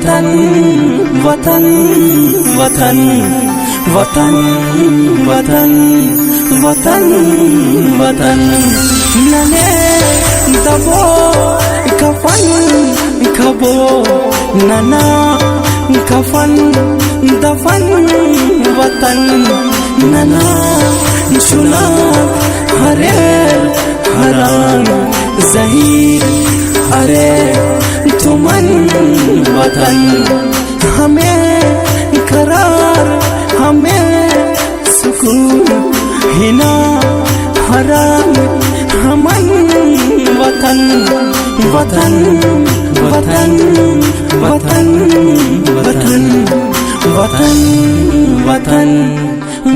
वतन वतन वतन वतन वतन वतन वतन नले दबो कफन खबो नना कफन दफन वतन नना सुना हरे हरान ज़हीर हरे तुमन वतन हमें करार हमें सुकून हिना हराम हमन वतन वतन वतन वतन वतन वतन वतन वतन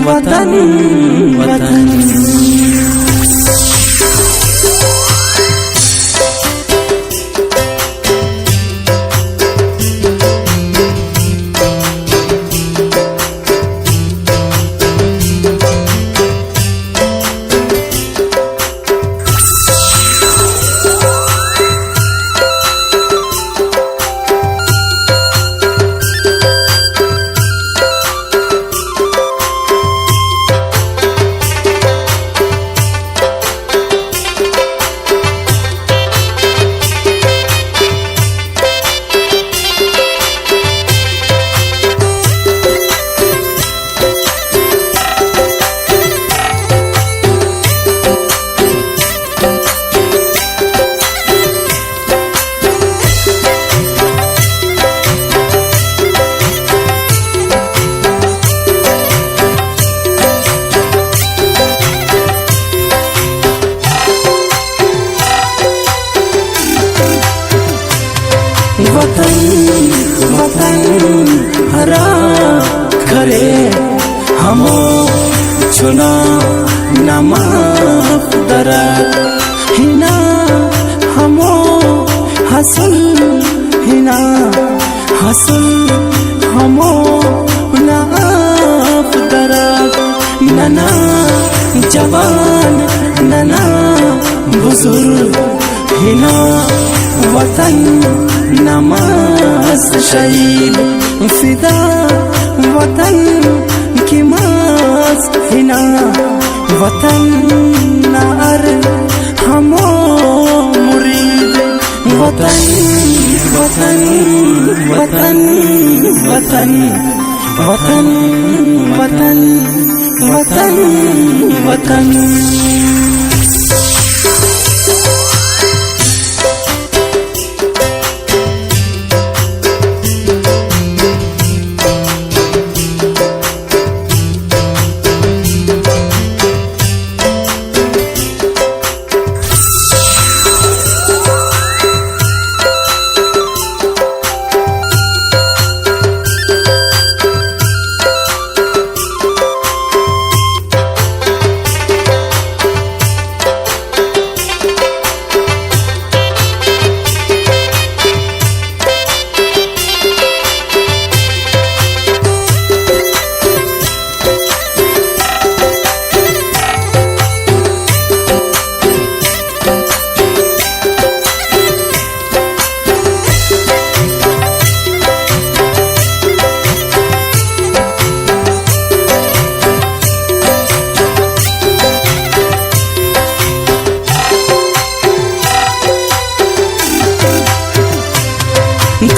वतन वतन वतन हरा करे हमो चुना नमाफ दरद हिना हमो हसल हिना हसल हमो नाफ दरद नना जवान नना बुजुर्ग हिना वतन नमाज शहीद फिदा वतन की माज हिना वतन नार हमो मुरीद वतन वतन वतन वतन वतन वतन वतन वतन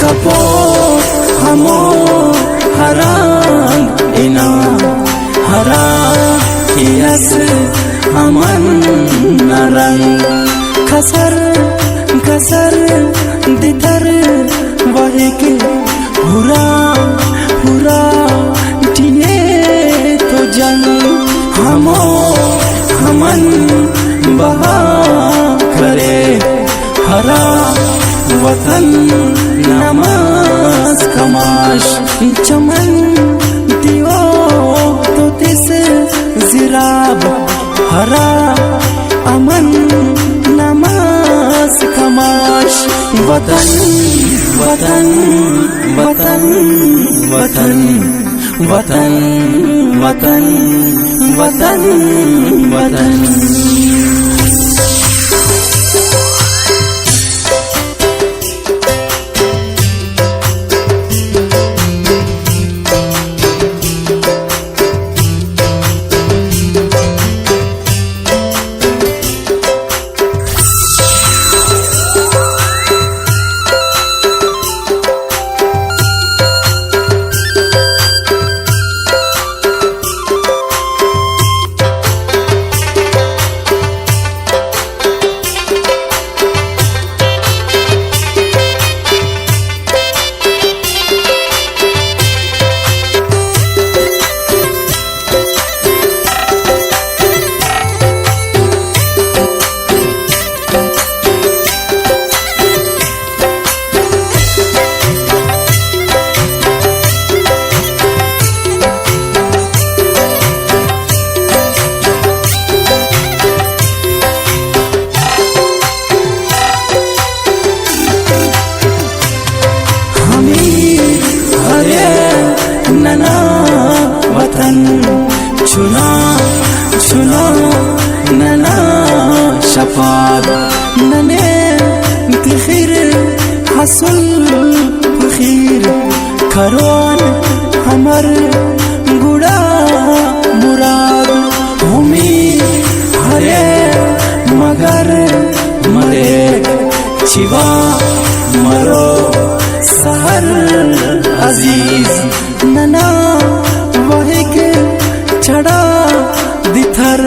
कपो हमो हराम इना हरा कियस हमन नरंग खसर खसर दिदर वही के हुरा हुरा दिए तो जंग हमो हमन बहा करे हरा वतन नमाज कमाश चमन दियो तो तिस जिराब हरा अमन नमाज कमाश वतन वतन वतन वतन वतन वतन वतन वतन चुना नना शफाद नने दिखिर हसल फखीर खरोन हमर गुड़ा मुराद भूमि हरे मगर मरे छिवा मरो सहर अजीज नना वही के चढ़ा दिथर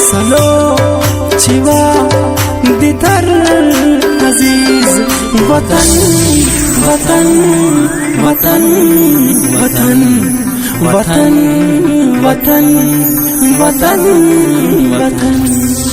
सलो छिवा दिथर अजीज वतन वतन वतन वतन वतन वतन वतन वतन